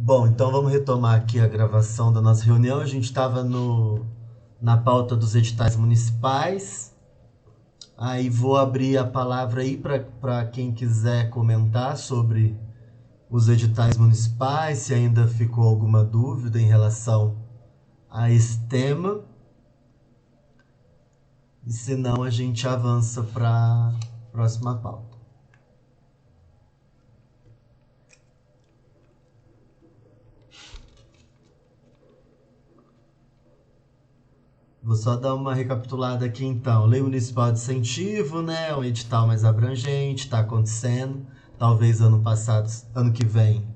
Bom, então vamos retomar aqui a gravação da nossa reunião. A gente estava na pauta dos editais municipais. Aí vou abrir a palavra aí para quem quiser comentar sobre os editais municipais, se ainda ficou alguma dúvida em relação a esse tema. E se não, a gente avança para a próxima pauta. Vou só dar uma recapitulada aqui então. Lei Municipal de Incentivo, né? Um edital mais abrangente, está acontecendo. Talvez ano que vem,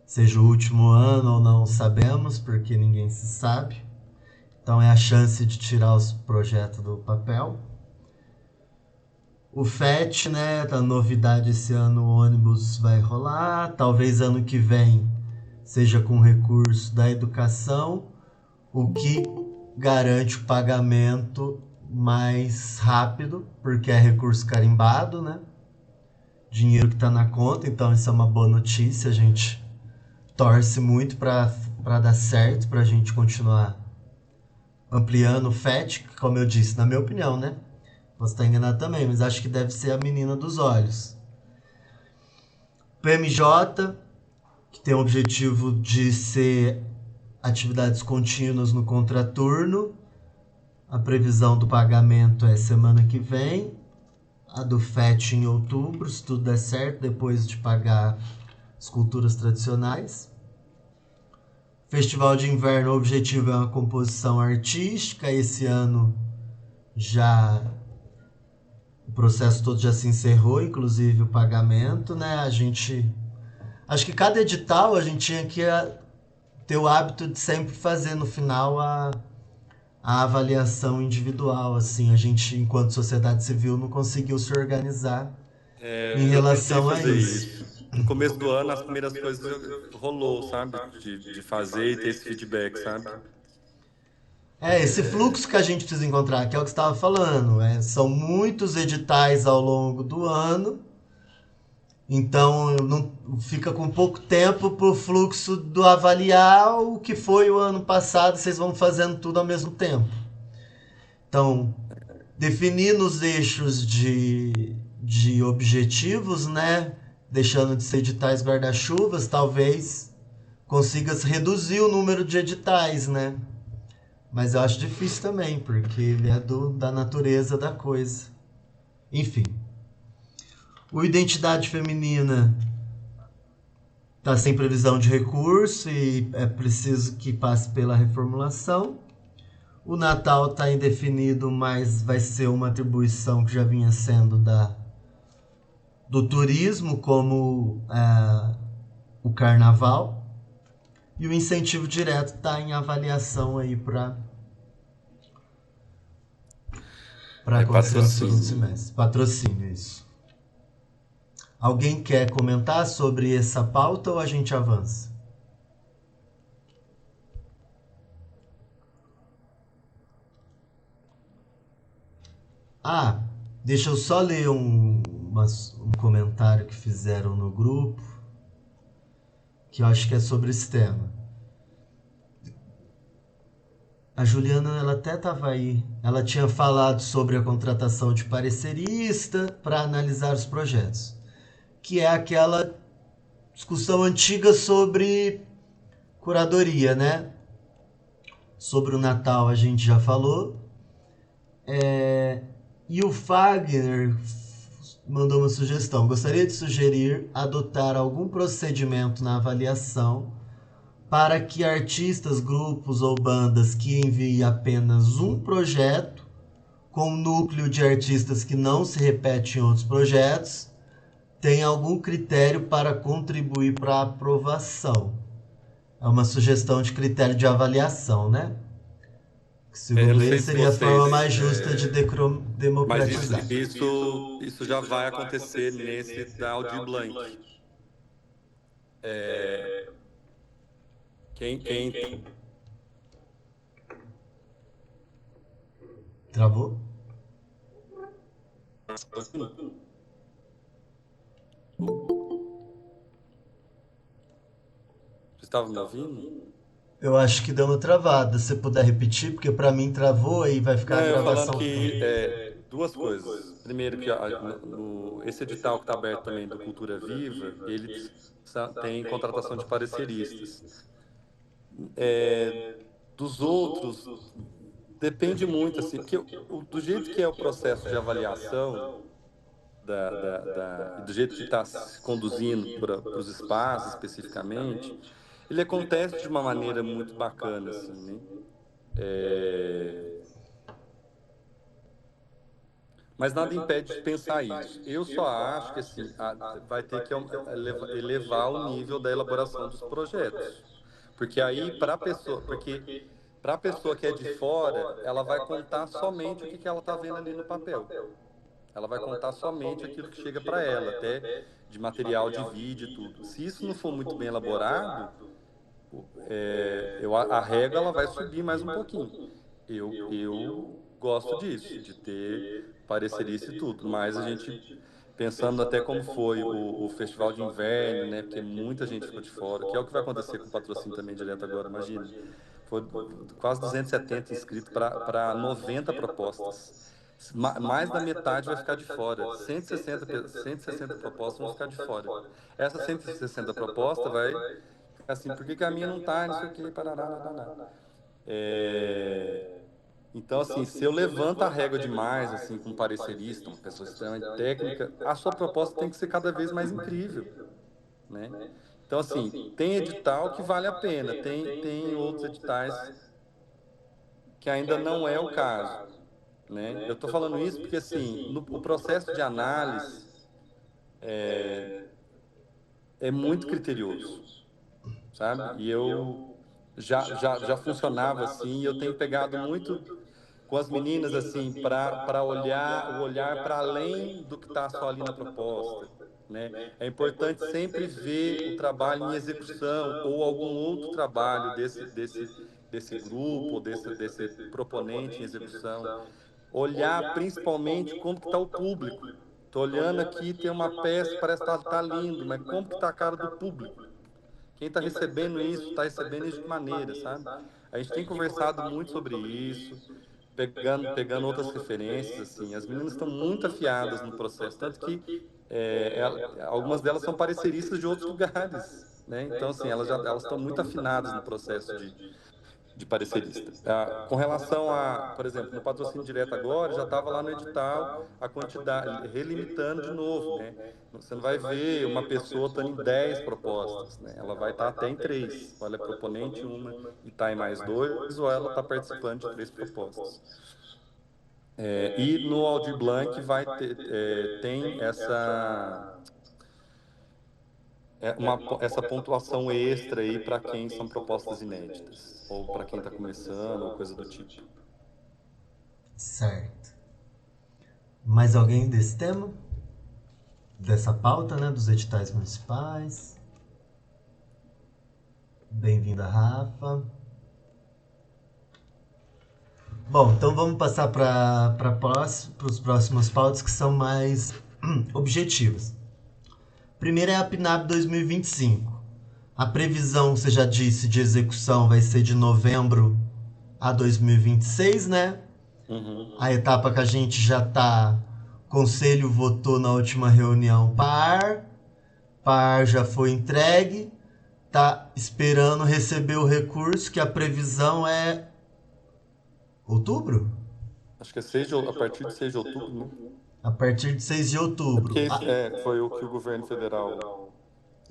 seja o último ano ou não sabemos, porque ninguém se sabe. Então é a chance de tirar os projetos do papel. O FET, né? Tá novidade esse ano, o ônibus vai rolar. Talvez ano que vem seja com recurso da educação, o que garante o pagamento mais rápido, porque é recurso carimbado, né? Dinheiro que está na conta, então isso é uma boa notícia. A gente torce muito para dar certo, para a gente continuar ampliando o FET, como eu disse, na minha opinião, né? Posso estar enganado também, mas acho que deve ser a menina dos olhos. PMJ, que tem o objetivo de ser atividades contínuas no contraturno. A previsão do pagamento é semana que vem. A do FET em outubro, se tudo der certo, depois de pagar as culturas tradicionais. Festival de Inverno, o objetivo é uma composição artística. Esse ano já o processo todo já se encerrou, inclusive o pagamento, né? Acho que cada edital a gente tinha que ter o hábito de sempre fazer no final a avaliação individual, assim. A gente, enquanto sociedade civil, não conseguiu se organizar em Eu tentei relação a fazer isso. isso. No começo do ano, as primeiras coisas rolou, sabe? De fazer e ter esse feedback, sabe? Esse fluxo que a gente precisa encontrar, que é o que você estava falando. São muitos editais ao longo do ano, então não, fica com pouco tempo para o fluxo do avaliar o que foi o ano passado, vocês vão fazendo tudo ao mesmo tempo. Então, definir nos eixos de objetivos, né? Deixando de ser editais guarda-chuvas, talvez consiga reduzir o número de editais, né? Mas eu acho difícil também, porque ele é da natureza da coisa. Enfim. O Identidade Feminina está sem previsão de recurso e é preciso que passe pela reformulação. O Natal está indefinido, mas vai ser uma atribuição que já vinha sendo do turismo, como o carnaval. E o incentivo direto está em avaliação aí para acontecer no segundo Patrocínio. semestre. Patrocínio, isso. Alguém quer comentar sobre essa pauta ou a gente avança? Ah, deixa eu só ler um comentário que fizeram no grupo, que eu acho que é sobre esse tema. A Juliana, ela até estava aí. Ela tinha falado sobre a contratação de parecerista para analisar os projetos, que é aquela discussão antiga sobre curadoria, né? Sobre o Natal a gente já falou. E o Fagner mandou uma sugestão. Gostaria de sugerir adotar algum procedimento na avaliação para que artistas, grupos ou bandas que enviem apenas um projeto com um núcleo de artistas que não se repete em outros projetos tenha algum critério para contribuir para a aprovação. É uma sugestão de critério de avaliação, né? Que, Eu segundo não ele, sei se seria a forma vocês. mais justa de Mas democratizar. isso já vai acontecer nesse da Aldir Blanc. É, quem Travou? estava me ouvindo? Eu acho que deu uma travada. Se você puder repetir, porque para mim travou e vai ficar Não, a eu falando gravação que toda. duas coisas. Primeiro, que esse edital que está aberto também do Cultura Viva, ele tem contratação de pareceristas. Dos outros, depende muito, assim, porque do jeito que é o processo de avaliação, e do jeito que está se conduzindo para os espaços especificamente, ele acontece de uma maneira muito bacana, assim, né? Mas nada impede de pensar isso. Eu só acho que assim, vai ter que elevar o nível da elaboração dos projetos. Porque aí, para a pessoa que é de fora, ela vai contar somente o que ela está vendo ali no papel. Ela vai contar somente aquilo que chega para ela, até de material de vídeo e tudo. Se isso não for muito bem elaborado, a régua ela vai subir mais um pouquinho. Eu gosto disso, de ter parecerista e tudo, mas a gente, pensando até como foi o festival de inverno, né, porque muita gente ficou de fora, que é o que vai acontecer com o patrocínio também direto agora, imagina. Foi quase 270 inscritos para 90 propostas. Mais da metade vai ficar de fora. 160 propostas vão ficar de fora. Essas 160 propostas vai assim, por que que a minha não tá, não sei o quê, parará, parará. É... Então, assim, se eu levanto a régua demais, assim, com um parecerista, uma pessoa extremamente técnica, a sua proposta tem que ser cada vez mais incrível, né? Então, assim, tem edital que vale a pena, tem outros editais que ainda não é o caso, né? Eu estou falando isso porque, assim, o processo de análise é muito criterioso, sabe? E eu já funcionava assim, e eu tenho pegado muito com as meninas assim para olhar o olhar para além do que está só ali na proposta, né? É importante sempre ver o trabalho em execução ou algum outro trabalho desse grupo ou desse proponente em execução. Olhar principalmente como que está o público. Estou olhando aqui, tem uma peça, parece que tá lindo, mas como que está a cara do público? Quem está recebendo isso, está recebendo isso de maneira, sabe? A gente tem conversado muito sobre isso, pegando outras referências, assim. As meninas estão muito afiadas no processo, tanto que algumas delas são pareceristas de outros lugares, né? Então, assim, elas estão muito afinadas no processo de parecerista. Com relação por exemplo, no patrocínio direto agora, já estava lá no edital a quantidade, relimitando de novo, né? Você não vai ver uma pessoa estando em 10 propostas, né? Ela vai estar até em 3. Ou ela é proponente uma e está em mais 2, ou ela está participando de 3 propostas. E no Aldir Blanc tem essa pontuação extra aí para quem são propostas inéditas, ou para quem está começando, ou coisa do tipo. Certo. Mais alguém desse tema? Dessa pauta, né? Dos editais municipais. Bem-vinda, Rafa. Bom, então vamos passar para os próximos pautas que são mais objetivas. Primeiro é a PNAB 2025. A previsão, você já disse, de execução vai ser de novembro a 2026, né? Uhum. A etapa que a gente já está, o Conselho votou na última reunião PAR já foi entregue, tá esperando receber o recurso, que a previsão é outubro? Acho que a partir de 6 de outubro, né? A partir de 6 de É outubro. porque foi o que o governo federal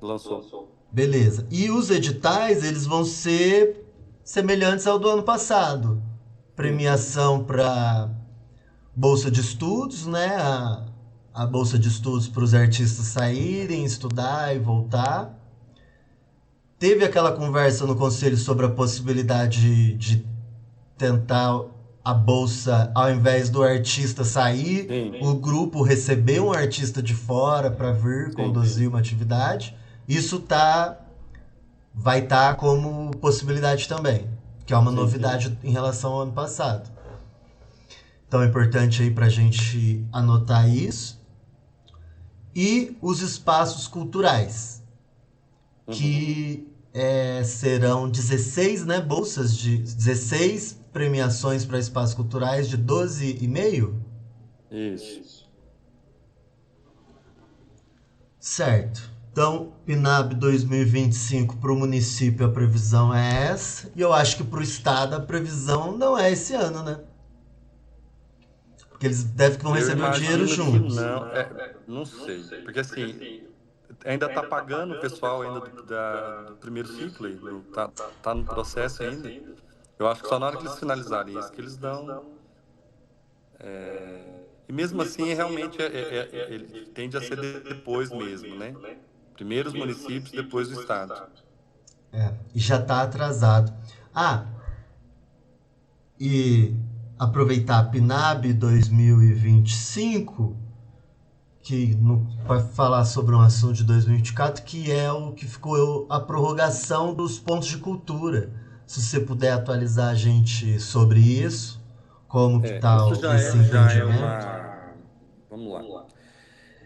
lançou. Beleza. E os editais, eles vão ser semelhantes ao do ano passado. Sim. Premiação para bolsa de estudos, né? A bolsa de estudos para os artistas saírem, estudar e voltar. Teve aquela conversa no conselho sobre a possibilidade de tentar a bolsa, ao invés do artista sair, Sim. o grupo receber um artista de fora para vir Sim. conduzir uma atividade. Isso vai estar como possibilidade também, que é uma Sim. novidade em relação ao ano passado. Então é importante aí para a gente anotar isso. E os espaços culturais, Uhum. que serão 16, né, bolsas de 16 premiações para espaços culturais de 12,5. Isso. Certo. Então, PNAB 2025 para o município a previsão é essa. E eu acho que para o estado a previsão não é esse ano, né? Porque eles devem que vão Eu receber o dinheiro imagino que juntos. não, não sei, porque assim, ainda está pagando o pessoal ainda do primeiro ciclo aí, tá no processo ainda. Eu acho que só na hora que eles finalizarem isso que eles dão. E mesmo assim, realmente, ele tende a ser depois mesmo, né? Primeiro os municípios, depois o estado. E já está atrasado. Ah, e aproveitar a PNAB 2025, que vai falar sobre um assunto de 2024, que é o que ficou a prorrogação dos pontos de cultura. Se você puder atualizar a gente sobre isso, como que está Isso esse já é entendimento? uma. Vamos lá.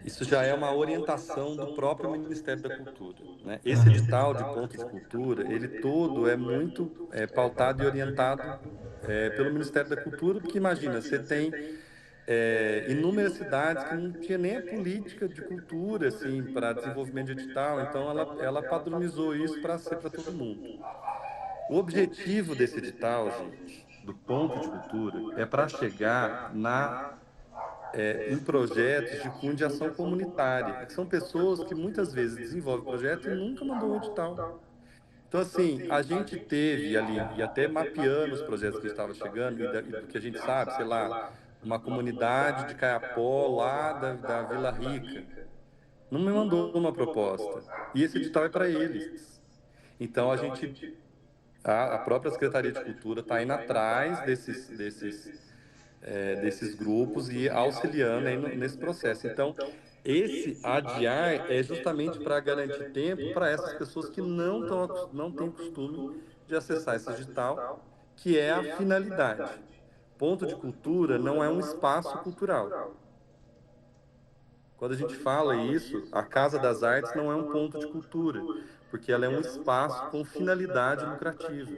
Isso já é uma orientação do próprio Ministério da Cultura, né? Esse edital de ponto de cultura, ele todo é muito pautado e orientado pelo Ministério da Cultura, porque imagina, você tem inúmeras cidades que não tinha nem a política de cultura assim para desenvolvimento de edital, então ela padronizou isso para ser para todo mundo. O objetivo desse edital, gente, do ponto de cultura, é para chegar em projetos de cunho de ação comunitária, que são pessoas que muitas vezes desenvolvem projeto e nunca mandou um edital. Então, assim, a gente teve ali, e até mapeando os projetos que estava chegando, e do que a gente sabe, sei lá, uma comunidade de Caiapó, lá da Vila Rica, não me mandou uma proposta. E esse edital é para eles. Então, a própria Secretaria de Cultura está indo atrás desses grupos e auxiliando aí nesse processo. Então, esse adiar é justamente para garantir tempo para essas pessoas que não têm costume de acessar esse digital, que é a finalidade. Ponto de cultura não é um espaço cultural. Quando a gente fala isso, a Casa das Artes não é um ponto de cultura, porque ela é um espaço com finalidade lucrativa.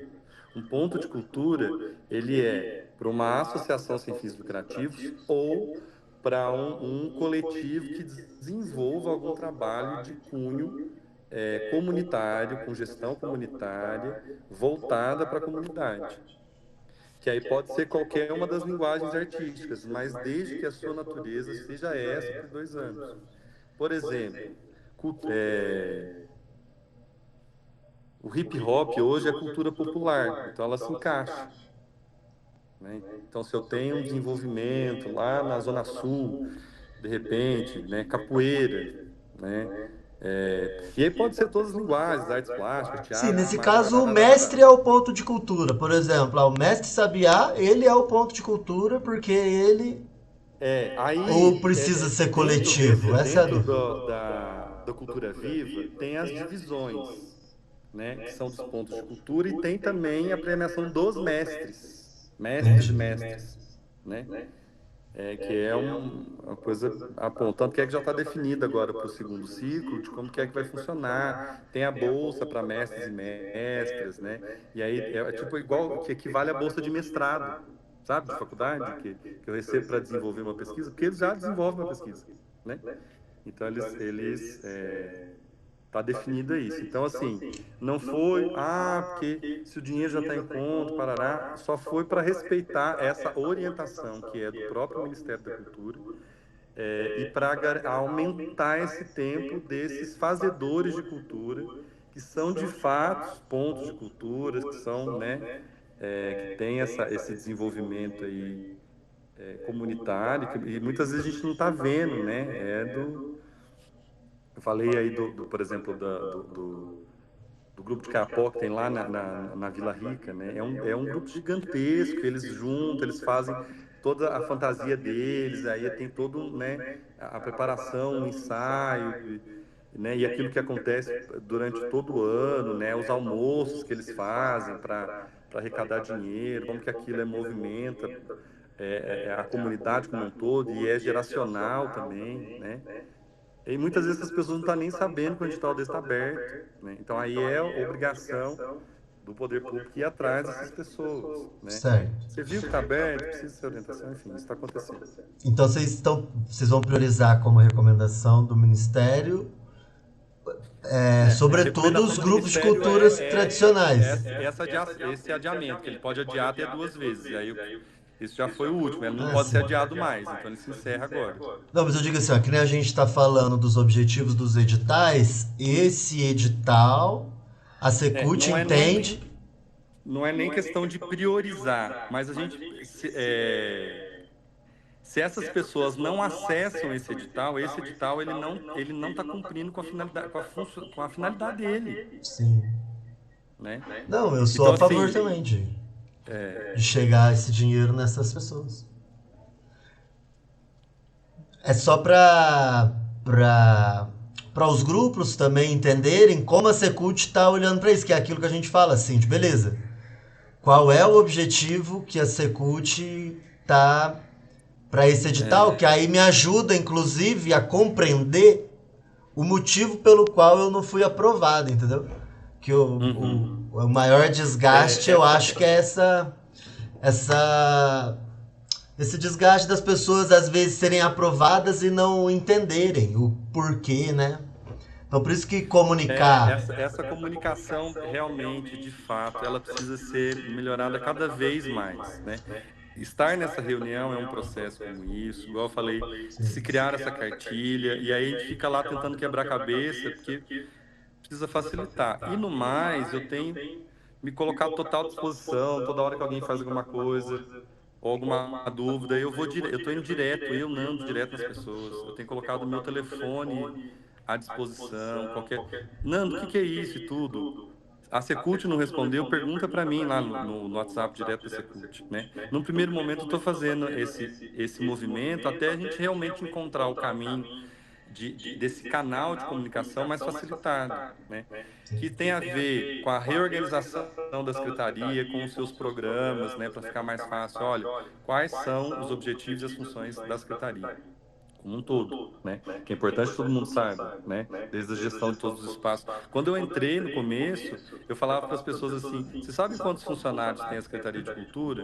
Um ponto de cultura, ele é para uma associação sem fins lucrativos ou para um coletivo que desenvolva algum trabalho de cunho comunitário, com gestão comunitária, voltada para a comunidade. Que aí pode ser qualquer uma das linguagens artísticas, mas desde que a sua natureza seja essa por 2 anos. Por exemplo, o hip hop hoje é cultura popular, então ela se encaixa, né? Então, se eu tenho um desenvolvimento lá na Zona Sul, de repente, né, capoeira, né? E aí pode ser todas as linguagens, artes plásticas, Sim, teatro, nesse maracá, caso o tarará. mestre é o ponto de cultura. Por exemplo, o mestre Sabiá, ele é o ponto de cultura porque ele ou Aí, precisa ser dentro, coletivo? Essa é a dentro dúvida. da cultura viva, tem as divisões, né, que são dos pontos de cultura, e tem também a premiação dos mestres e Entendi. mestres, né, que é uma coisa apontando que é que já está definida agora para o segundo ciclo, de como que é que vai funcionar. Tem a bolsa para mestres e mestras, né, e aí é tipo igual, que equivale à bolsa de mestrado, sabe, de faculdade, que eu recebo para desenvolver uma pesquisa, porque eles já desenvolvem uma pesquisa, né? Então, tá definido isso. Então, assim, não foi, porque se o dinheiro já está em conta, parará, só foi para respeitar essa orientação que é do próprio Ministério da Cultura, e para aumentar esse tempo desses fazedores de cultura, que são de fato pontos de cultura, que são, né, que tem esse desenvolvimento aí comunitário, e muitas vezes a gente não está vendo, né? Eu falei aí por exemplo, do grupo de Capó que tem lá na Vila Rica, né? É um grupo gigantesco, eles juntam, eles fazem toda a fantasia deles, aí tem todo, né, a preparação, o ensaio, né, e aquilo que acontece durante todo o ano, né, os almoços que eles fazem para arrecadar dinheiro, como que aquilo movimenta a comunidade como um todo, e é geracional também, né? E muitas vezes as pessoas não estão nem sabendo que o edital desse está aberto, né? Então aí é obrigação do poder público ir atrás dessas pessoas, né? Certo. Você viu que está aberto, precisa de orientação, enfim, isso está acontecendo. Então vocês vão priorizar como recomendação do Ministério, A sobretudo recomendação os do grupos de Ministério culturas tradicionais. esse adiamento, que ele pode adiar até 2 vezes. E aí isso já foi o último, ele não Ah, pode ser sim. adiado mais, então ele se encerra agora. Não, mas eu digo assim, ó, que nem a gente está falando dos objetivos dos editais, esse edital, a Secult Não é nem, entende. não é nem questão de priorizar, mas a gente, se essas pessoas não acessam esse edital ele não está cumprindo com a finalidade, com a finalidade dele, Sim. né? Não, eu sou Então, a favor assim, também de chegar esse dinheiro nessas pessoas. É só para os grupos também entenderem como a Secult está olhando para isso, que é aquilo que a gente fala assim, de beleza. Qual é o objetivo que a Secult tá para esse edital? Que aí me ajuda, inclusive, a compreender o motivo pelo qual eu não fui aprovado, entendeu? Que uhum. o maior desgaste, eu Essa, acho que é essa esse desgaste das pessoas às vezes serem aprovadas e não entenderem o porquê, né? Então por isso que comunicar. essa comunicação realmente, de fato, ela precisa ser melhorada cada vez mais, né? Estar nessa reunião é um processo como isso, igual eu falei, se criar essa cartilha, e aí a gente fica lá tentando quebrar a cabeça, porque precisa facilitar. E no mais, eu tenho me colocado à total disposição, toda hora que alguém faz alguma coisa, ou alguma dúvida, eu estou indo direto, eu Nando, direto nas pessoas. Eu tenho colocado o meu telefone à disposição, qualquer. Nando, o que que é isso e tudo? A Secult não respondeu, pergunta para mim lá no WhatsApp direto da Secult, né? Num primeiro momento, eu estou fazendo esse movimento até a gente realmente encontrar o caminho desse canal de comunicação mais facilitado, né? Que tem a ver com a reorganização da secretaria, com os seus programas, né, para ficar mais fácil. Olha, quais são os objetivos e as funções da secretaria como um todo, né? Que é importante que todo mundo saiba, né? Desde a gestão de todos os espaços. Quando eu entrei no começo, eu falava para as pessoas assim: você sabe quantos funcionários tem a Secretaria de Cultura?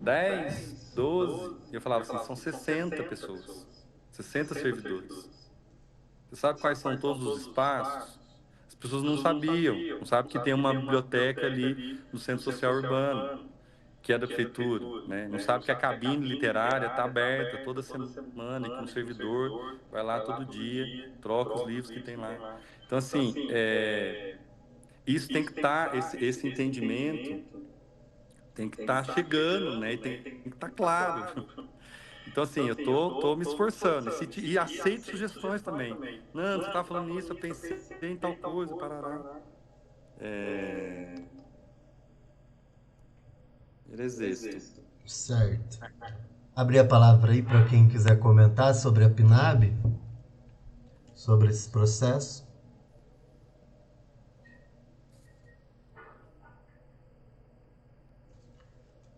10, 12? E eu falava assim: são 60 pessoas, 60 servidores. Você sabe quais são todos os espaços? As pessoas não sabiam, não sabem que tem uma biblioteca ali no Centro Social Urbano, que é da prefeitura, né? Não sabe que a cabine literária está aberta toda semana, e que um servidor vai lá todo dia, troca os livros que tem lá. Então, assim, isso tem que estar, esse entendimento tem que estar chegando, né? E tem que estar claro. Então, assim, eu tô me esforçando. E aceito sugestões também. Não, você estava falando isso, eu pensei em tal coisa, parará. É... Existo. Certo. Abrir a palavra aí para quem quiser comentar sobre a PNAB, sobre esse processo.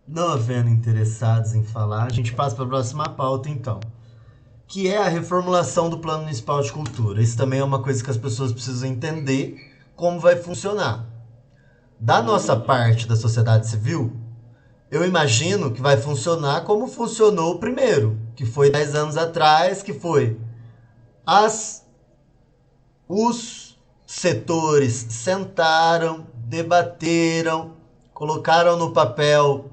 Não havendo interessados em falar, a gente passa para a próxima pauta então, que é a reformulação do Plano Municipal de Cultura. Isso também é uma coisa que as pessoas precisam entender como vai funcionar. Da nossa parte da sociedade civil, eu imagino que vai funcionar como funcionou o primeiro, que foi 10 anos atrás, que foi os setores sentaram, debateram, colocaram no papel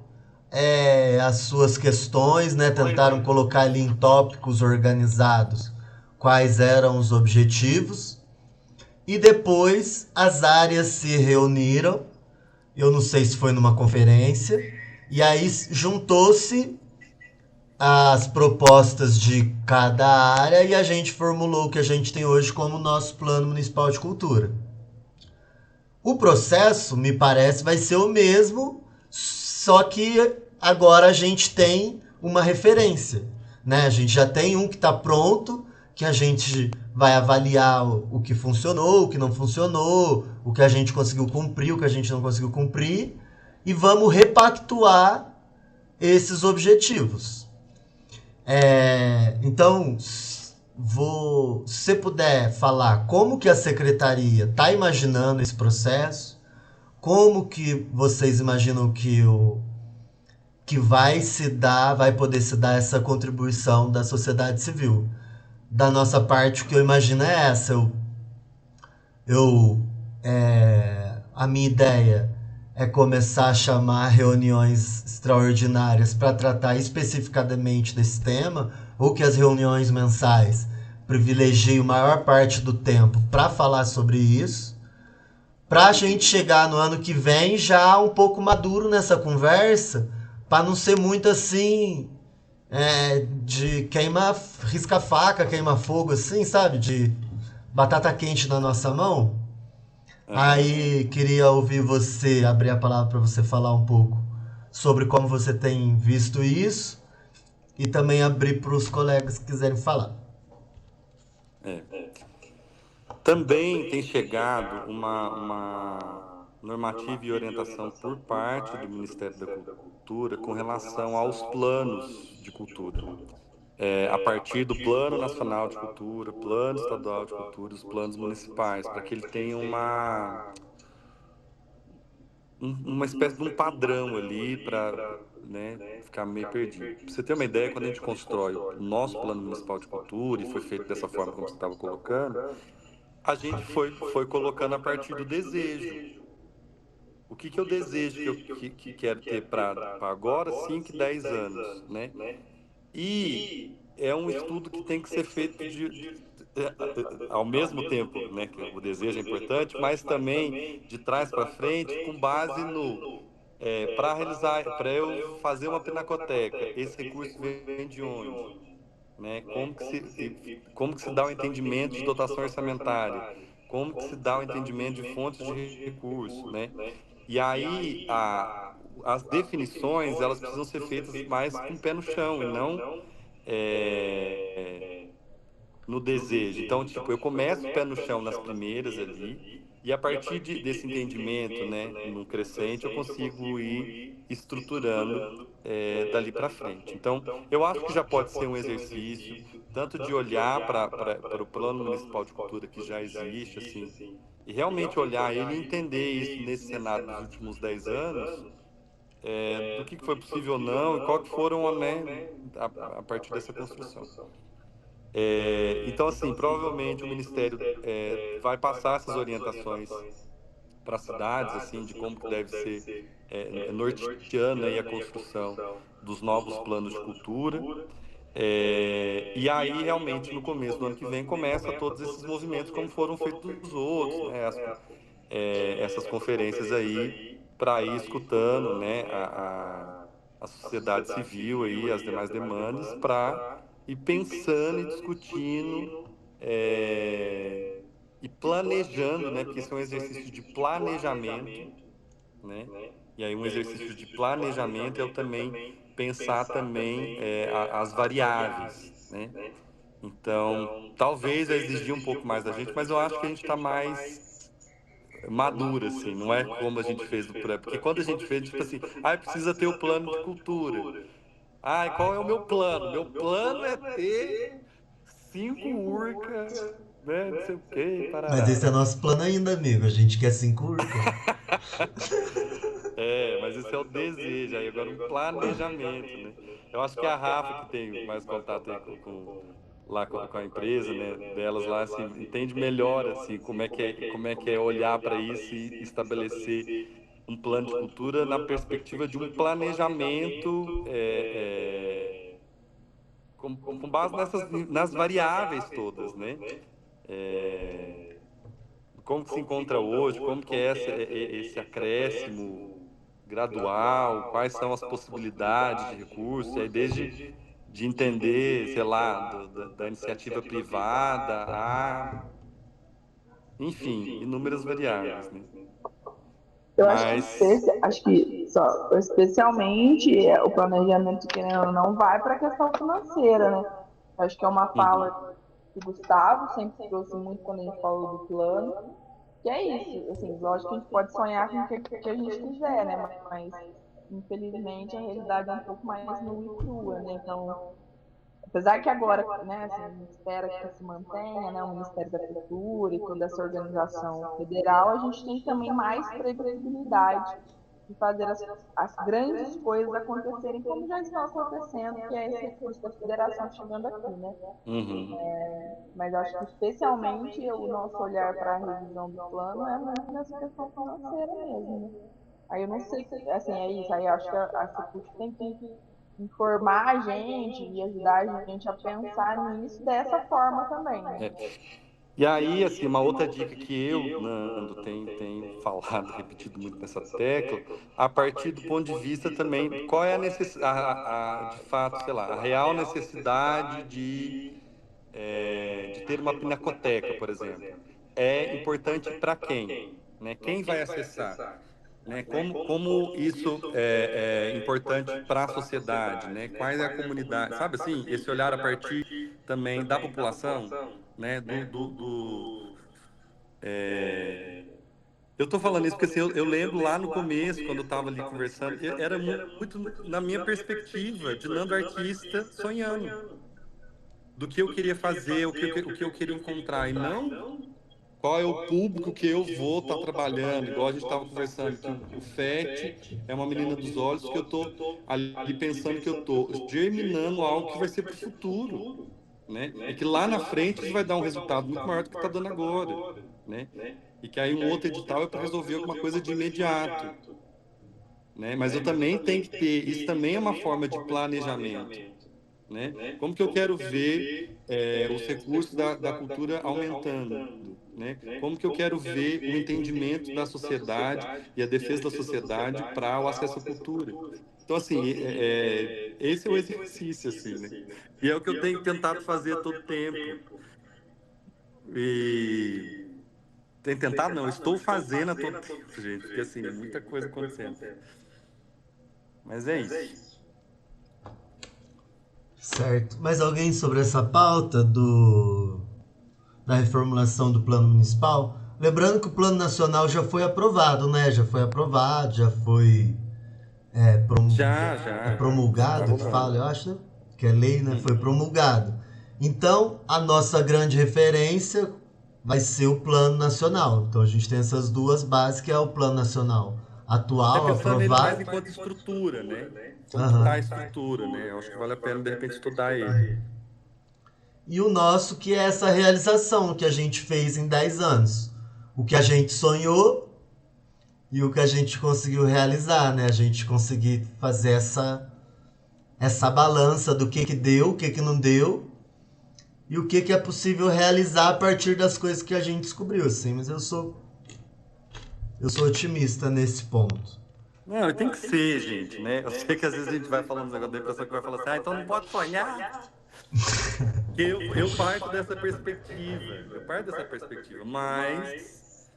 as suas questões, né? Tentaram colocar ali em tópicos organizados quais eram os objetivos. E depois as áreas se reuniram, eu não sei se foi numa conferência, e aí juntou-se as propostas de cada área e a gente formulou o que a gente tem hoje como nosso Plano Municipal de Cultura. O processo, me parece, vai ser o mesmo, só que agora a gente tem uma referência, né? A gente já tem um que está pronto, que a gente vai avaliar o que funcionou, o que não funcionou, o que a gente conseguiu cumprir, o que a gente não conseguiu cumprir, e vamos repactuar esses objetivos. Então, se você puder falar como que a secretaria está imaginando esse processo, como que vocês imaginam que vai poder se dar essa contribuição da sociedade civil. Da nossa parte, o que eu imagino é essa. A minha ideia é começar a chamar reuniões extraordinárias para tratar especificadamente desse tema, ou que as reuniões mensais privilegiem a maior parte do tempo para falar sobre isso, para a gente chegar no ano que vem já um pouco maduro nessa conversa, para não ser muito assim, de risca-faca, queima-fogo, assim, sabe? De batata quente na nossa mão. Aham. Aí queria ouvir você, abrir a palavra para você falar um pouco sobre como você tem visto isso e também abrir para os colegas que quiserem falar. É. Também tem chegado uma normativa e orientação por parte do Ministério da Cultura com relação aos planos de cultura. A partir do Plano Nacional de Cultura, Plano Estadual de Cultura, os planos municipais, para que ele tenha uma espécie de um padrão ali para, né, ficar meio perdido. Pra você ter uma ideia, quando a gente constrói o nosso Plano Municipal de Cultura, e foi feito dessa forma como você estava colocando, a gente foi colocando a partir do desejo. O que que eu desejo que quero ter para agora, 5 e 10 anos, né? E é um estudo que tem que ser feito ao mesmo tempo, né, que o desejo é importante, mas também de trás para frente, com base no para realizar, para eu fazer uma pinacoteca, esse recurso vem de onde, né? Como que se dá o entendimento de dotação orçamentária? Como que se dá o entendimento de fontes de recurso, né? E aí as definições elas precisam ser feitas mais com o pé no chão e não é, no desejo. Então, tipo, eu começo o pé no chão nas primeiras ali, e a partir desse entendimento, né, num crescente, eu consigo ir estruturando dali para frente. Então, eu acho que já pode ser um exercício, tanto de olhar para o Plano Municipal de Cultura que já existe, assim, e realmente olhar ele e entender isso nesse cenário dos últimos 10 anos, do que foi possível ou não, e qual que foram, né, a partir dessa construção. Então, assim, provavelmente o Ministério vai passar essas orientações para as cidades, assim, de como que deve ser norteando aí a construção dos novos planos de cultura. E aí, realmente, no começo do ano que vem, começa todos esses movimentos, como foram feitos os outros, né? Essas conferências aí, para ir escutando, né, a sociedade civil aí, as demais demandas, para ir pensando e discutindo é, e planejando, né, porque isso é um exercício de planejamento, né? E aí um exercício de planejamento é eu também pensar também as variáveis, né? Então, talvez vai exigir um pouco mais da gente, mas eu acho que a gente está mais madura, assim, não é como a gente fez do pré. Porque quando a gente fez, tipo assim, precisa ter o plano de cultura. Qual é o meu plano? Meu plano é ter 5 urca, né? Não sei o quê, Mas esse é parará. nosso plano ainda, amigo. A gente quer 5 urca. Mas esse é o desejo, aí agora um planejamento, né? Eu acho que a Rafa, que tem mais contato aí lá com a empresa, né, delas lá, assim, entende melhor, assim, como é que é olhar para isso e estabelecer um plano de cultura na perspectiva de um planejamento com base nas variáveis todas, né? É, como que se encontra hoje, como que é esse acréscimo gradual, quais são as possibilidades de recurso, e aí desde de entender, sei lá, da iniciativa privada enfim, inúmeras variáveis, né? Eu acho que, Mas, especialmente o planejamento, querendo ou não, vai para a questão financeira, né? Eu acho que é uma fala uhum, que o Gustavo sempre trouxe muito quando a gente falou do plano, que é isso, assim, lógico que a gente pode sonhar com o que a gente quiser, né? Mas, infelizmente, a realidade é um pouco mais nua e crua, né? Então, Apesar que agora, né, assim, a gente espera que se mantenha, né, o Ministério da Cultura e toda essa organização federal, a gente tem também mais previsibilidade de fazer as grandes coisas acontecerem como já estão acontecendo, que é esse recurso da federação chegando aqui, né? Uhum. Mas acho que especialmente o nosso olhar para a revisão do plano é muito nessa questão financeira mesmo, né? Aí eu não sei, assim, é isso, aí eu acho que a Secult tem que informar a gente e ajudar a gente a pensar nisso dessa forma também, né? É. E aí, assim, uma outra dica que eu, Nando, tenho falado, repetido muito nessa tecla, a partir do ponto de vista também, qual é a necessidade, de fato, sei lá, a real necessidade de ter uma pinacoteca, por exemplo. É importante para quem? Né? Quem vai acessar? Né? Como isso é importante para a sociedade? Né? Qual é a comunidade? Sabe assim, esse olhar a partir também da população, né? Eu estou falando isso porque assim, eu lembro lá no começo, quando eu estava ali conversando, era muito na minha perspectiva de Nando artista sonhando do que eu queria fazer, o que eu queria encontrar, e não qual é o público que eu vou estar trabalhando, igual a gente estava conversando, que o FET é uma menina dos olhos, que eu estou ali pensando que eu estou germinando algo que vai ser para o futuro, né? E que lá na frente isso vai dar um resultado muito maior do que está dando agora, né? E que aí um outro edital é para resolver alguma coisa de imediato, né? Mas eu também tenho que ter, isso também é uma forma de planejamento, né? Como que eu quero ver os recursos da cultura aumentando, né? Como que eu quero ver o entendimento da sociedade e a defesa da sociedade para o acesso à cultura? Então, assim, esse é o exercício, assim, né? E é o que eu tenho tentado fazer todo tempo. E tenho tentado, não, eu estou fazendo a todo tempo, gente, porque, assim, é muita coisa acontecendo. Mas é isso. Certo. Mais alguém sobre essa pauta da reformulação do plano municipal? Lembrando que o plano nacional já foi aprovado, né? Já foi aprovado, já foi Já. Tá promulgado, que fala, rolando. eu acho, né? Que é lei, né? Foi Uhum. promulgado. Então, a nossa grande referência vai ser o plano nacional. Então, a gente tem essas duas bases, que é o plano nacional Até atual, pensando nele mais aprovado. enquanto estrutura, né? Como que tá a Aham. estrutura, né? Eu acho que vale a pena, de repente, estudar ele. E o nosso, que é essa realização que a gente fez em 10 anos. O que a gente sonhou e o que a gente conseguiu realizar, né? A gente conseguir fazer essa balança do que deu, o que não deu e o que é possível realizar a partir das coisas que a gente descobriu, assim. Mas eu sou otimista nesse ponto. Não, e tem que ser, gente, né? Eu sei que às vezes a gente vai falando uns negócios da impressão que vai falar assim, então não pode sonhar. Que eu parto dessa perspectiva. Eu parto dessa perspectiva, mas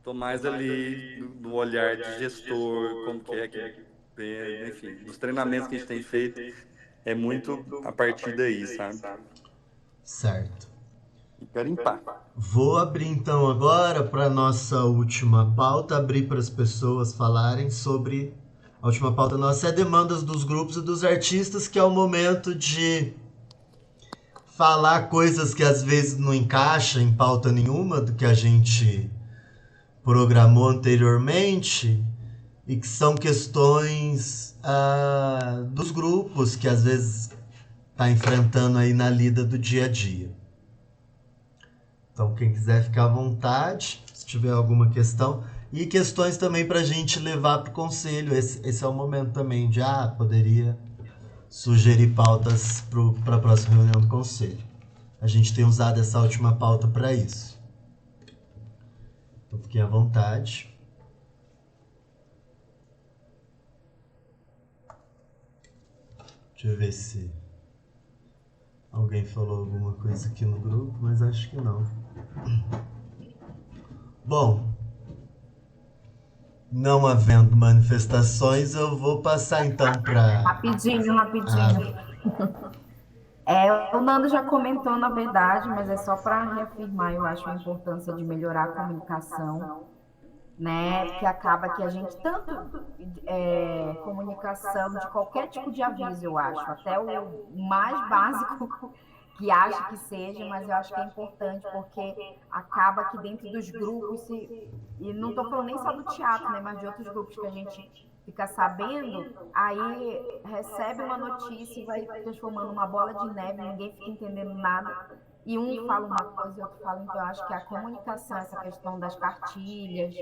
tô mais ali no olhar de gestor, como que é que, enfim, dos treinamentos que a gente tem feito, é muito a partir daí, sabe? Certo. E garimpar. Vou abrir então agora para nossa última pauta, abrir para as pessoas falarem sobre a última pauta nossa é demandas dos grupos e dos artistas, que é o momento de falar coisas que às vezes não encaixam em pauta nenhuma do que a gente programou anteriormente e que são questões dos grupos que às vezes está enfrentando aí na lida do dia a dia. Então, quem quiser ficar à vontade, se tiver alguma questão. E questões também para a gente levar para o conselho. Esse é o momento também de, poderia sugerir pautas para a próxima reunião do conselho. A gente tem usado essa última pauta para isso. Então, fiquem à vontade. Deixa eu ver se alguém falou alguma coisa aqui no grupo, mas acho que não. Bom, não havendo manifestações, eu vou passar então para Rapidinho, rapidinho. O Nando já comentou, na verdade, mas é só para reafirmar, eu acho, a importância de melhorar a comunicação né? Porque acaba que a gente tanto comunicação de qualquer tipo de aviso, eu acho, até o mais básico que acha que seja, mas eu acho que é importante porque acaba que dentro dos grupos, e não estou falando nem só do teatro, né, mas de outros grupos que a gente fica sabendo, aí recebe uma notícia e vai transformando uma bola de neve, ninguém fica entendendo nada, e um fala uma coisa e outro fala, então eu acho que a comunicação, essa questão das cartilhas,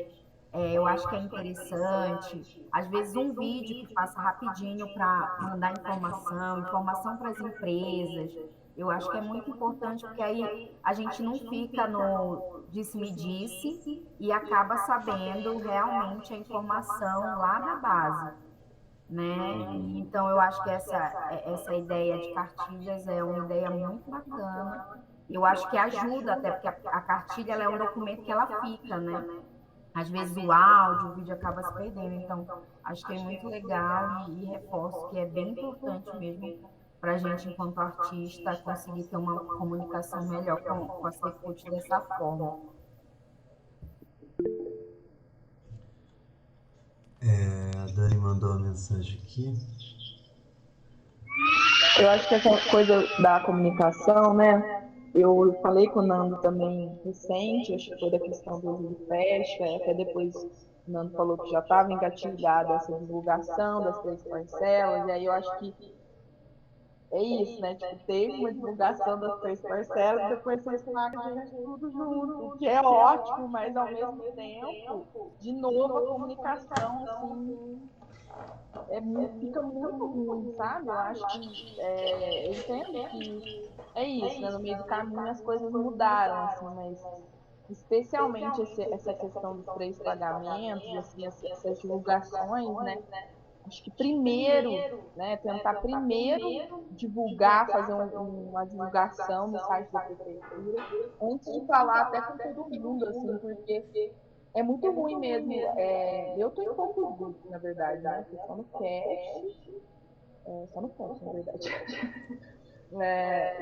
eu acho que é interessante. Às vezes um vídeo que passa rapidinho para mandar informação para as empresas. Eu acho que é muito importante porque aí a gente não fica no disse-me-disse e acaba sabendo realmente a informação lá na base, né? Uhum. Então eu acho que essa ideia de cartilhas é uma ideia muito bacana. Eu acho que ajuda até porque a cartilha ela é um documento que ela fica, né? Às vezes o áudio, o vídeo acaba se perdendo. Então, acho que é muito legal e reforço que é bem importante mesmo para a gente, enquanto artista, conseguir ter uma comunicação melhor com a Secult dessa forma. A Dani mandou uma mensagem aqui. Eu acho que essa coisa da comunicação, né? Eu falei com o Nando também recente, acho que foi da questão do Livro Fest, até depois o Nando falou que já estava engatilhada essa divulgação das 3 parcelas, e aí eu acho que é isso, né? Tipo, teve uma divulgação das 3 parcelas, depois vocês pagam a gente tudo junto, o que é ótimo, mas ao mesmo tempo, de novo, a comunicação, assim, fica muito ruim, sabe? Eu acho que, eu entendo que é isso, né? No meio do caminho as coisas mudaram, assim, mas especialmente essa questão dos 3 pagamentos, assim, essas divulgações, né? Acho que primeiro, né, tentar primeiro divulgar, fazer uma divulgação no site da prefeitura, antes de falar até com todo mundo, assim, porque é muito ruim mesmo. Eu estou em poucos grupos, na verdade, né? Tô só no cast, na verdade.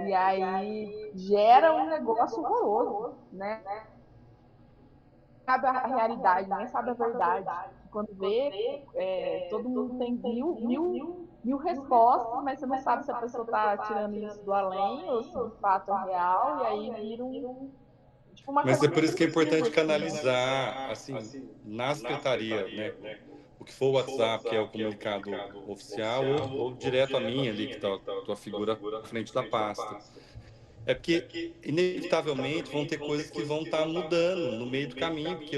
E aí gera um negócio horroroso, né? Sabe a realidade, nem sabe a verdade. Quando vê, todo mundo tem mil respostas, mas você não sabe se a pessoa está tirando isso do além ou se de fato é real, e aí vira tipo uma Mas é coisa por isso que é excessiva, importante assim, né? canalizar, assim, na secretaria, né? O que for o WhatsApp, que é o comunicado oficial, ou direto a mim ali, que está a tua figura à frente da pasta. É porque, inevitavelmente, vão ter coisas que vão estar mudando no meio do caminho, porque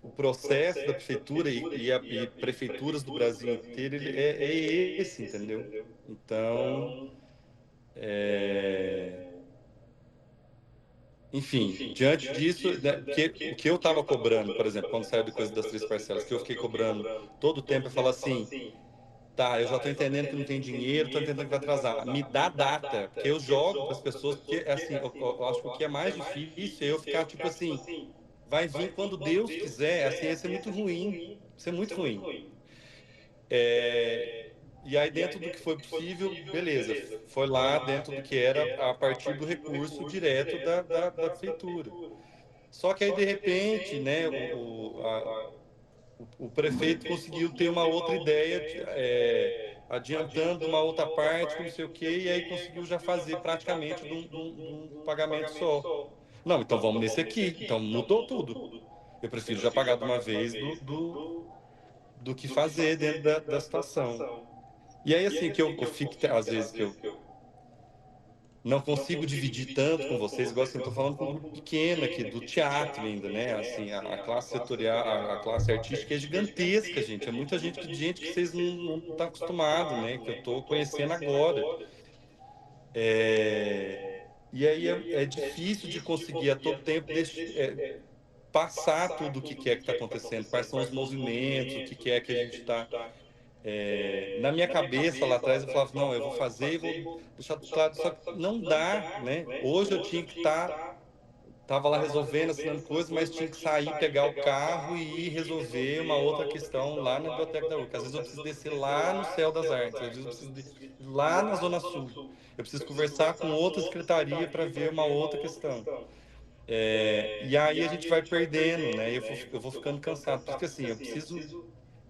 o processo da prefeitura e prefeituras do Brasil inteiro é esse, entendeu? Então, enfim, diante disso, né, o que eu estava cobrando, por exemplo, quando saiu de coisa das 3 parcelas, que eu fiquei cobrando todo o tempo, é falar assim, tá, eu já estou entendendo que não tem dinheiro, estou entendendo que vai atrasar. Me dá data, porque eu jogo para as pessoas, porque assim, eu acho que o que é mais difícil é eu ficar tipo assim, vai vir quando Deus quiser, assim, isso é muito ruim. Isso é muito ruim. E aí, dentro do que foi possível, beleza, foi lá dentro do que era a partir do recurso direto da prefeitura. Só que aí, de repente, né, o prefeito conseguiu ter uma outra ideia, adiantando uma outra parte, que não sei o quê, e aí conseguiu já fazer praticamente de um pagamento só. Não, então vamos nesse aqui. Então mudou tudo. Eu prefiro já pagar de uma vez do que fazer dentro da situação. E aí, assim, que eu fico, às vezes, que eu não consigo dividir tanto com vocês, igual assim, eu estou falando com um grupo pequeno aqui, do teatro ainda, né? Assim, a classe setorial, a classe artística é gigantesca, gente. É muita gente que vocês não estão acostumados, né? Que eu estou conhecendo agora. E aí é difícil de conseguir a todo tempo passar tudo o que é que está acontecendo, quais são os movimentos, o que é que a gente está. Na minha cabeça lá atrás eu falava, não, eu vou fazer e vou deixar tudo claro, só que não dá, né? Hoje eu tinha que tava lá resolvendo, assinando coisas, mas tinha que sair, pegar o carro e ir resolver uma outra questão lá na Biblioteca da URCA. Às vezes eu preciso descer lá no Céu das Artes, às vezes eu preciso ir lá na Zona Sul. Eu preciso conversar com outra secretaria para ver uma outra questão. E aí a gente vai perdendo, né? Eu vou ficando cansado, porque assim, eu preciso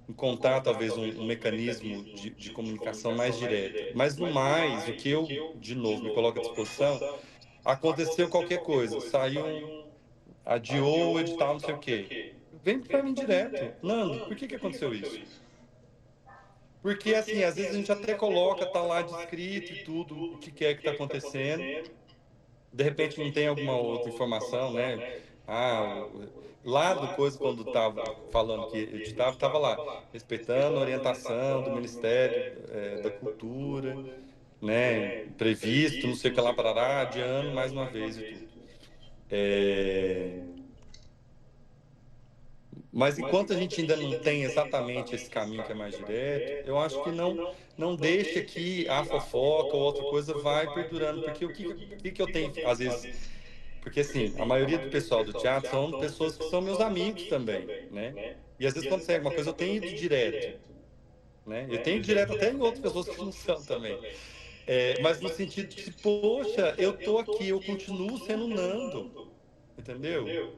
encontrar talvez um mecanismo de comunicação mais direta. Mas no mais, o que eu, de novo, me coloco à disposição, aconteceu qualquer coisa, saiu adiou o edital, não sei o quê. Vem para mim direto. Nando, por que aconteceu isso? Porque, assim, às vezes a gente até coloca, tá lá descrito e tudo, o que é que está acontecendo. De repente não tem alguma outra informação, né? Lá do coisa, quando estava falando que editava, estava lá, respeitando a orientação do Ministério da Cultura, né? Previsto, não sei o que lá, parará, adiando mais uma vez e tudo. Mas enquanto a gente ainda não tem exatamente esse caminho que é mais direto, eu acho que não deixa que a fofoca ou outra coisa vai perdurando, porque o que eu tenho, às vezes, porque assim, a maioria do pessoal do teatro são pessoas que são meus amigos também, né? E às vezes quando sai alguma coisa eu tenho ido direto, né? Eu tenho ido direto até em outras pessoas que não são também. Mas no sentido de, poxa, eu tô aqui, eu continuo sendo Nando, entendeu?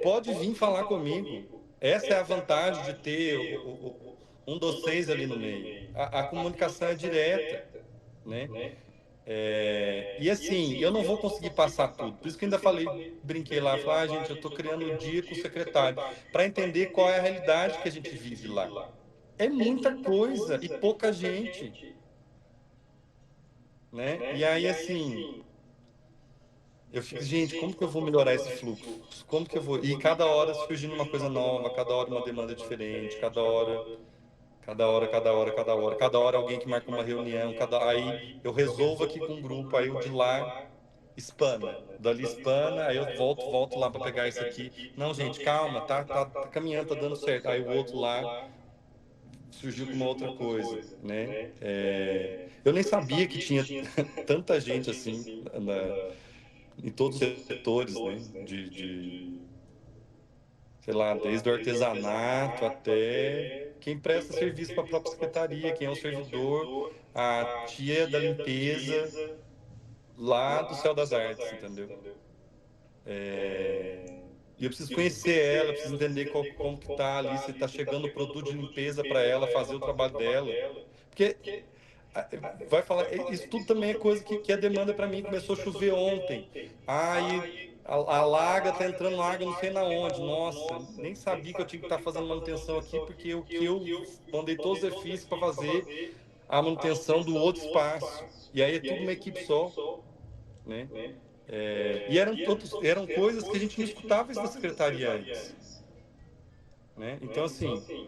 Pode vir falar comigo. Essa é a vantagem de ter um dos seis ali no meio. A comunicação é direta, né? E assim, eu não vou conseguir passar tudo. Por isso que eu ainda falei, brinquei lá, falei, gente, eu estou criando o dia com o secretário, para entender qual é a realidade que a gente vive lá. É muita coisa e pouca gente, né? E aí, assim, eu fico, gente, como que eu vou melhorar esse fluxo? Como que eu vou? E cada hora surgindo uma coisa nova, cada hora uma demanda diferente, cada hora alguém que marca uma reunião, aí eu resolvo aqui com um grupo, aí o de lá espana, dali espana, aí eu volto lá para pegar isso aqui. Não, gente, calma, tá caminhando, tá dando certo. Aí o outro lá surgiu com uma outra coisa, né? Eu nem sabia que tinha tanta gente assim em todos os setores, né? Sei lá, desde o artesanato até quem presta serviço para a própria secretaria, quem é o servidor, a tia da limpeza lá do Céu das Artes, entendeu? E eu preciso conhecer ela, preciso entender como que tá ali, se está chegando o produto de limpeza para ela, fazer o trabalho dela. Porque vai falar, isso tudo também é coisa que a demanda para mim. Começou a chover ontem. A Laga tá entrando água não sei na onde. Nossa, nem sabia que eu tinha que estar fazendo manutenção aqui, porque eu mandei todos os efícios para fazer a manutenção do outro espaço. E aí é tudo uma equipe só, né? E eram coisas que a gente não escutava isso da secretaria antes, né? Então, assim,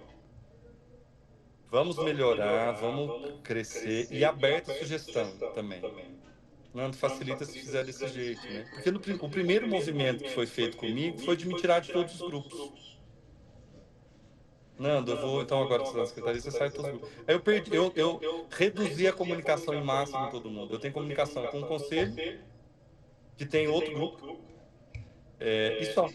vamos melhorar, vamos crescer e aberta a sugestão também. Não facilita se fizer desse jeito, né? Porque o primeiro movimento que foi feito comigo foi de me tirar de todos os grupos. Nando, eu vou, então agora que você está na secretaria, você sai de todos os grupos. Aí eu reduzi a comunicação em massa com todo mundo. Eu tenho comunicação com o conselho, que tem outro grupo, e só.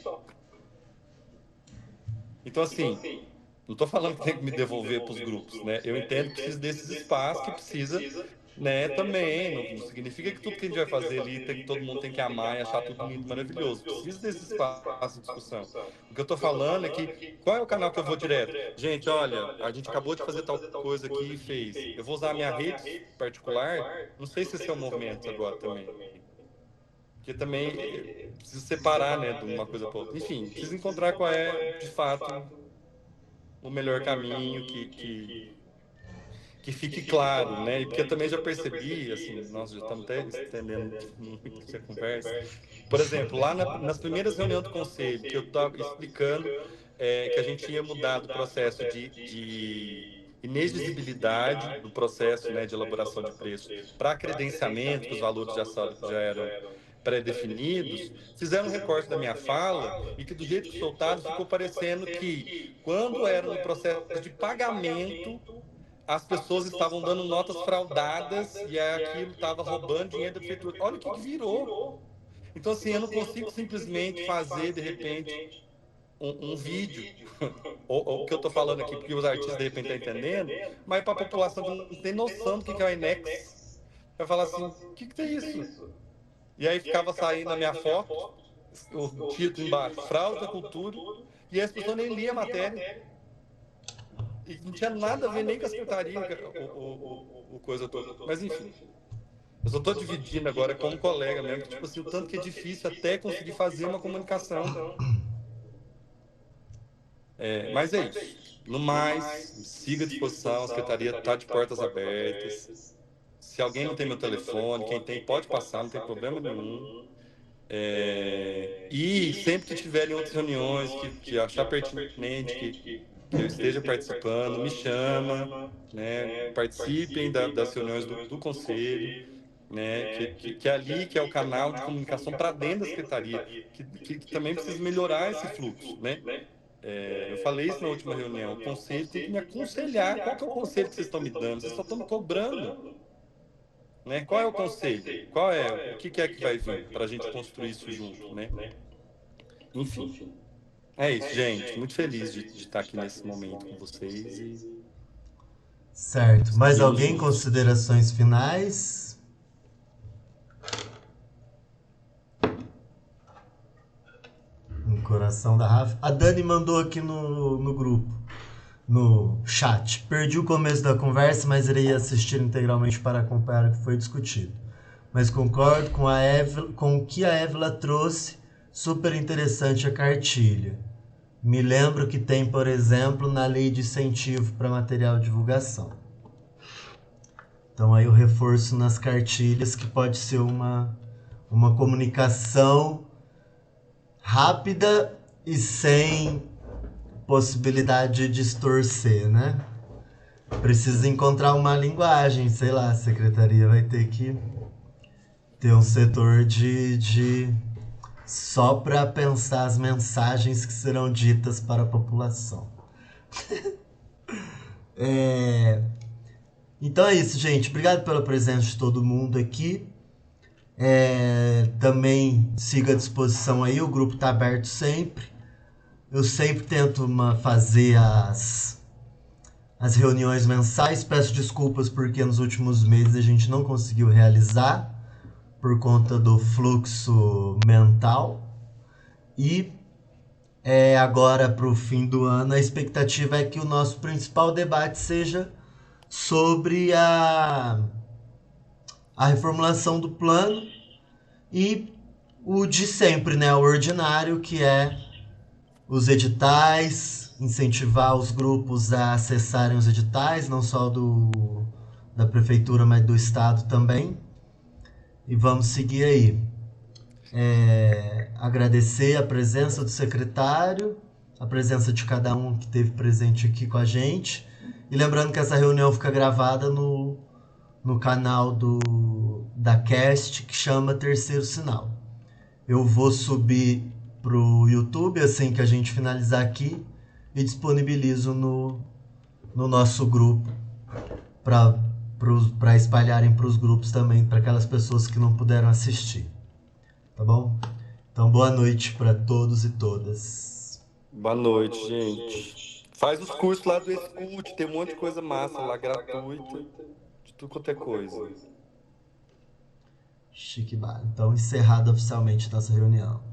Então, assim, não estou falando que tem que me devolver para os grupos, né? Eu entendo que precisa desses espaços, que precisa, né, também. Não significa que tudo que a gente vai fazer ali, todo mundo tem que amar e achar tudo lindo, maravilhoso. Precisa desse espaço de discussão. O que eu estou falando é que, qual é o canal que eu vou direto? Gente, olha, a gente acabou de fazer tal coisa aqui e fez. Eu vou usar a minha rede particular, não sei se esse é o movimento agora também. Porque também precisa separar, né, de uma coisa para outra. Enfim, precisa encontrar qual é, de fato, o melhor caminho que fique claro, né? E porque eu também já percebi, assim, nós já estamos até estendendo muito essa conversa. Por exemplo, lá nas primeiras reuniões do conselho, que eu estava explicando que a gente ia mudar do processo de inexigibilidade do processo, né, de elaboração de preço para credenciamento, que os valores já eram pré-definidos, fizeram um recorte da minha fala e que do jeito que soltado ficou parecendo que quando era no processo de pagamento as pessoas estavam dando notas fraudadas e aquilo estava roubando dinheiro da prefeitura. Olha o que virou. Então, assim, eu não consigo simplesmente fazer, de repente, um vídeo, ou o que eu estou falando aqui, porque os artistas, de repente, estão entendendo, mas para a população que não tem noção do que é o INEX, vai falar assim, o que é isso? E aí ficava saindo a minha foto, o título embaixo, fraude da cultura, e as pessoas nem liam a matéria. E não tinha nada a ver nem com a secretaria, o coisa toda. Mas enfim, eu só estou dividindo agora como colega mesmo, que, tipo assim, o tanto que é difícil até conseguir fazer uma comunicação. Mas é isso. No mais, siga à disposição, a secretaria está de portas abertas. Se alguém não tem meu telefone, quem tem pode passar, não tem problema nenhum. E sempre que tiverem outras reuniões que achar pertinente, que eu esteja participando, me chama, né? Participem das reuniões do conselho, né? Que ali que é o canal de comunicação para dentro da secretaria, que também precisa melhorar esse fluxo, né? Eu falei isso na última reunião, o conselho tem que me aconselhar. Qual que é o conselho que vocês estão me dando? Vocês só estão me cobrando, né? Qual é o conselho? O que é que vai vir para a gente construir isso junto, né? Enfim, é isso, gente. Muito feliz de estar aqui nesse momento com vocês. Certo. Mais alguém? Considerações finais? No coração da Rafa. A Dani mandou aqui no grupo, no chat. Perdi o começo da conversa, mas irei assistir integralmente para acompanhar o que foi discutido. Mas concordo com o que a Évila trouxe. Super interessante a cartilha. Me lembro que tem, por exemplo, na lei de incentivo para material de divulgação. Então aí o reforço nas cartilhas, que pode ser uma comunicação rápida e sem possibilidade de distorcer, né? Precisa encontrar uma linguagem, sei lá, a secretaria vai ter que ter um setor de só para pensar as mensagens que serão ditas para a população. Então é isso, gente. Obrigado pela presença de todo mundo aqui. Também siga à disposição aí, o grupo está aberto sempre. Eu sempre tento fazer as reuniões mensais. Peço desculpas porque nos últimos meses a gente não conseguiu realizar por conta do fluxo mental. E agora, para o fim do ano, a expectativa é que o nosso principal debate seja sobre a reformulação do plano e o de sempre, né? O ordinário, que é os editais, incentivar os grupos a acessarem os editais, não só da prefeitura, mas do estado também. E vamos seguir aí. Agradecer a presença do secretário, a presença de cada um que esteve presente aqui com a gente. E lembrando que essa reunião fica gravada no canal da Cast, que chama Terceiro Sinal. Eu vou subir pro YouTube assim que a gente finalizar aqui e disponibilizo no nosso grupo para espalharem para os grupos também, para aquelas pessoas que não puderam assistir. Tá bom? Então, boa noite para todos e todas. Boa noite, gente. Faz os cursos lá do Escute, tem um monte de coisa massa lá, gratuita, de tudo quanto é coisa. Chique bar. Então, encerrada oficialmente nossa reunião.